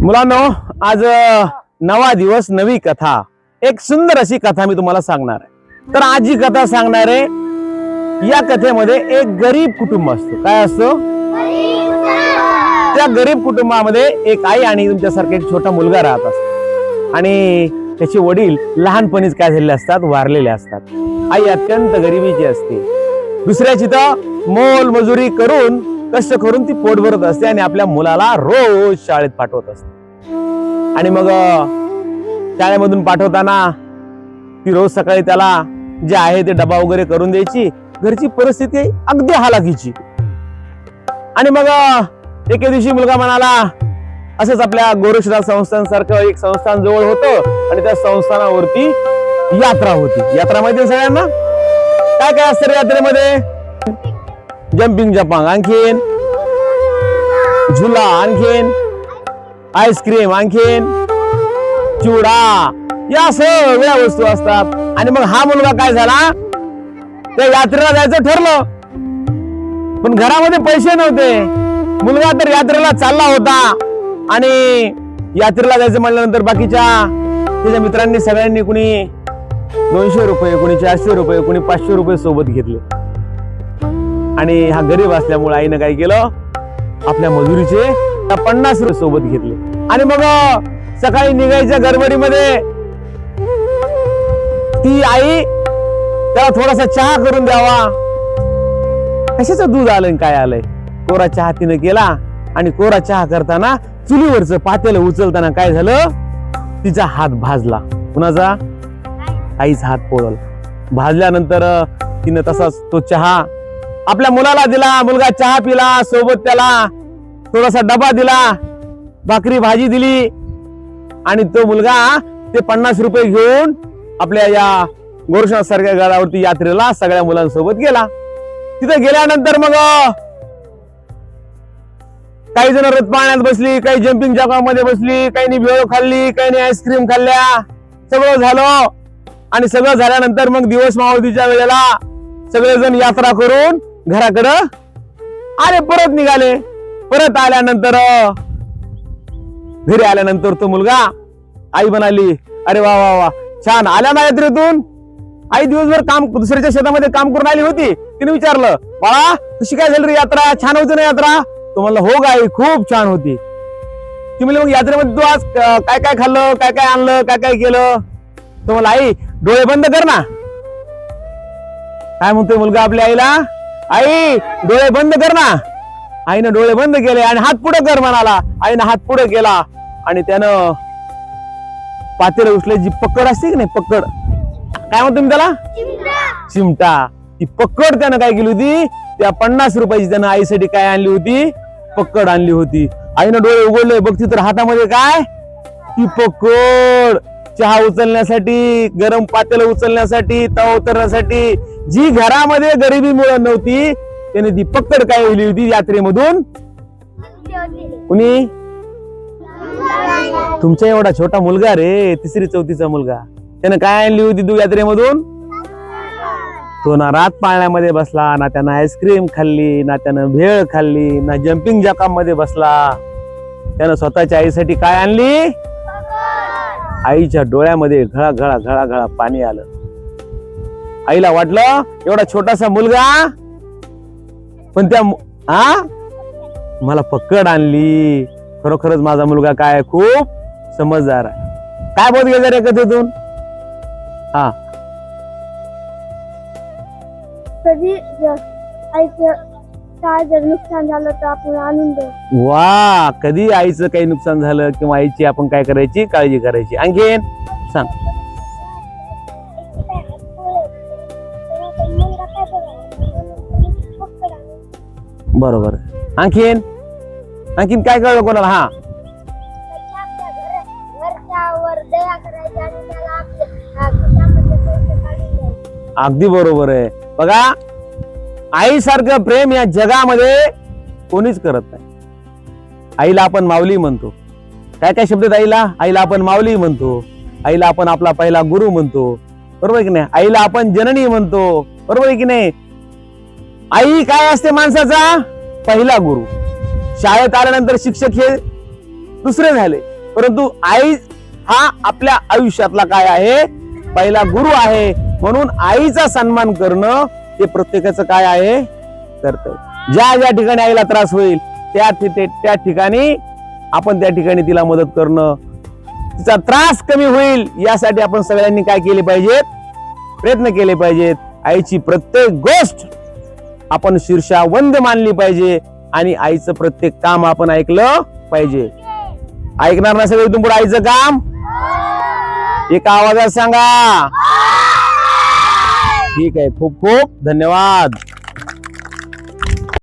मुलांनो, आज नवा दिवस नवी कथा, एक सुंदर अशी कथा मी तुम्हाला सांगणार आहे। तर आज जी कथा सांगणार आहे, या कथेमध्ये एक गरीब कुटुंब असतं। काय असतं? त्या गरीब कुटुंबामध्ये एक आई आणि तुमच्यासारखा एक छोटा मुलगा राहत असतो आणि त्याचे वडील लहानपणीच काय झालेले असतात, वारलेले असतात। आई अत्यंत गरिबीची असते, दुसऱ्याची तर मोल मजुरी करून कष्ट करून ती पोट भरत असते आणि आपल्या मुलाला रोज शाळेत पाठवत असते। आणि मग शाळेमधून पाठवताना ती रोज सकाळी त्याला जे आहे ते डबा वगैरे करून द्यायची। घरची परिस्थिती अगदी हालाकीची। आणि मग एके दिवशी मुलगा म्हणाला, असंच आपल्या गोरक्षनाथ संस्थांसारखं एक संस्थान जवळ होतं आणि त्या संस्थानावरती यात्रा होती। यात्रा माहिती सगळ्यांना? काय काय असतं यात्रेमध्ये? जम्पिंग जपांग, आणखीन झुला, आणखीन आईस्क्रीम, आणखीन चिवडा, या सगळ्या वस्तू असतात। आणि मग हा मुलगा काय झाला, त्या यात्रेला जायचं ठरलं, पण घरामध्ये पैसे नव्हते। मुलगा तर यात्रेला चालला होता आणि यात्रेला जायचं म्हटल्यानंतर बाकीच्या त्याच्या मित्रांनी सगळ्यांनी कुणी 200 रुपये, कुणी 400 रुपये, कुणी 500 रुपये सोबत घेतले। आणि हा गरीब असल्यामुळे आईनं काय केलं, आपल्या मजुरीचे 50 रुपये सोबत घेतले। आणि मग सकाळी निघायच्या गडबडीमध्ये ती आई त्याला थोडासा चहा करून द्यावा, कशाचं दूध आलंय काय आलंय, कोरा चहा तिने केला। आणि कोरा चहा करताना चुलीवरचं पातेलं उचलताना काय झालं, तिचा हात भाजला। कुणाचा? आईचा हात पोळला। भाजल्यानंतर तिने तसाच तो चहा आपल्या मुलाला दिला। मुलगा चहा पिला, सोबत त्याला थोडासा डबा दिला, भाकरी भाजी दिली। आणि तो मुलगा ते 50 रुपये घेऊन आपल्या या गोरक्षनाथ सारख्या गडावरती यात्रेला सगळ्या मुलांसोबत गेला। तिथे गेल्यानंतर मग काही जण रथपाळण्यात बसली, काही जम्पिंग जॅकमध्ये बसली, काही भेळ खाल्ली, काही आईस्क्रीम खाल्ल्या, सगळं झालं। आणि सगळं झाल्यानंतर मग दिवस मावळतीच्या वेळेला सगळेजण यात्रा करून घराकडं आले, परत निघाले। परत आल्यानंतर घरी आल्यानंतर तो मुलगा, आई म्हणाली, अरे वा वा वा, छान आल्या ना यात्रेतून। आई दिवसभर काम, दुसऱ्याच्या शेतामध्ये काम करून आली होती। तिने विचारलं, बाळा कशी काय झाली रे यात्रा, छान होती ना यात्रा? तो म्हणला, हो गाई, खूप छान होती। ती म्हणली, मग यात्रेमध्ये तू आज काय काय खाल्लं, काय काय आणलं, काय काय केलं? तो म्हणला, आई डोळे बंद कर ना। काय म्हणतोय मुलगा आपल्या आईला, आई डोळे बंद कर ना। आईनं डोळे बंद केले आणि हात पुढे कर म्हणाला। आईनं हात पुढे केला आणि त्यानं पातेलं उचलायची पकड असते की नाही, पकड काय म्हणतो मी त्याला, चिमटा, ती पकड त्यानं काय केली होती, त्या 50 रुपयाची त्यानं आईसाठी काय आणली होती, पकड आणली होती। आईनं डोळे उघडले, बघती तर हातामध्ये काय, ती पकड, चहा उचलण्यासाठी, गरम पातेलं उचलण्यासाठी, तवा उतरण्यासाठी, जी घरामध्ये गरिबीमुळे नव्हती, त्याने ती पकड काय आणली होती यात्रेमधून। कुणी? तुमचा एवढा छोटा मुलगा रे, 3री 4थीचा मुलगा, त्याने काय आणली होती तू यात्रेमधून? तो ना रात पाळण्यामध्ये बसला, ना त्यानं आईस्क्रीम खाल्ली, ना त्यानं भेळ खाल्ली, ना जम्पिंग जॅकॉम मध्ये बसला। त्यानं स्वतःच्या आईसाठी काय आणली? आईच्या डोळ्यामध्ये घळा घळा घळा घळा पाणी आलं। आईला वाटलं एवढा छोटासा मुलगा, पण त्या मला पकड आणली, खरोखरच माझा मुलगा काय खूप समजदार आहे। काय बोध घ्यायचं रे कथेतून? हा, कधी आईचं काय जर नुकसान झालं तर आपण आणून देऊ। वा, कधी आईचं काही नुकसान झालं किंवा आईची आपण काय करायची, काळजी करायची। आणखीन सांग। बरोबर, आणखीन आणखीन काय कळलं कोणाला? हा, अगदी बरोबर आहे। बघा, आईसारखं प्रेम या जगामध्ये कोणीच करत नाही। आईला आपण माऊली म्हणतो। काय काय शब्द आहेत आईला? आईला आपण माऊली म्हणतो, आईला आपण आपला पहिला गुरु म्हणतो, बरोबर आहे की नाही? आईला आपण जननी म्हणतो, बरोबर आहे की नाही? आई काय असते माणसाचा पहिला गुरु। शाळेत आल्यानंतर शिक्षक हे दुसरे झाले, परंतु आई हा आपल्या आयुष्यातला काय आहे, पहिला गुरु आहे. म्हणून आईचा सन्मान करणं हे प्रत्येकाचं काय आहे, कर्तव्य. ज्या ज्या ठिकाणी आईला त्रास होईल त्या ठिकाणी आपण त्या ठिकाणी तिला मदत करणं, तिचा त्रास कमी होईल यासाठी आपण सगळ्यांनी काय केले पाहिजेत, प्रयत्न केले पाहिजेत. आईची प्रत्येक गोष्ट आपण शीर्षावंद मानली पाहिजे आणि आईचं प्रत्येक काम आपण ऐकलं पाहिजे. ऐकणार ना सगळे इथून पुढे आईचं काम? एका आवाजात सांगा. ठीक आहे, खूप खूप धन्यवाद.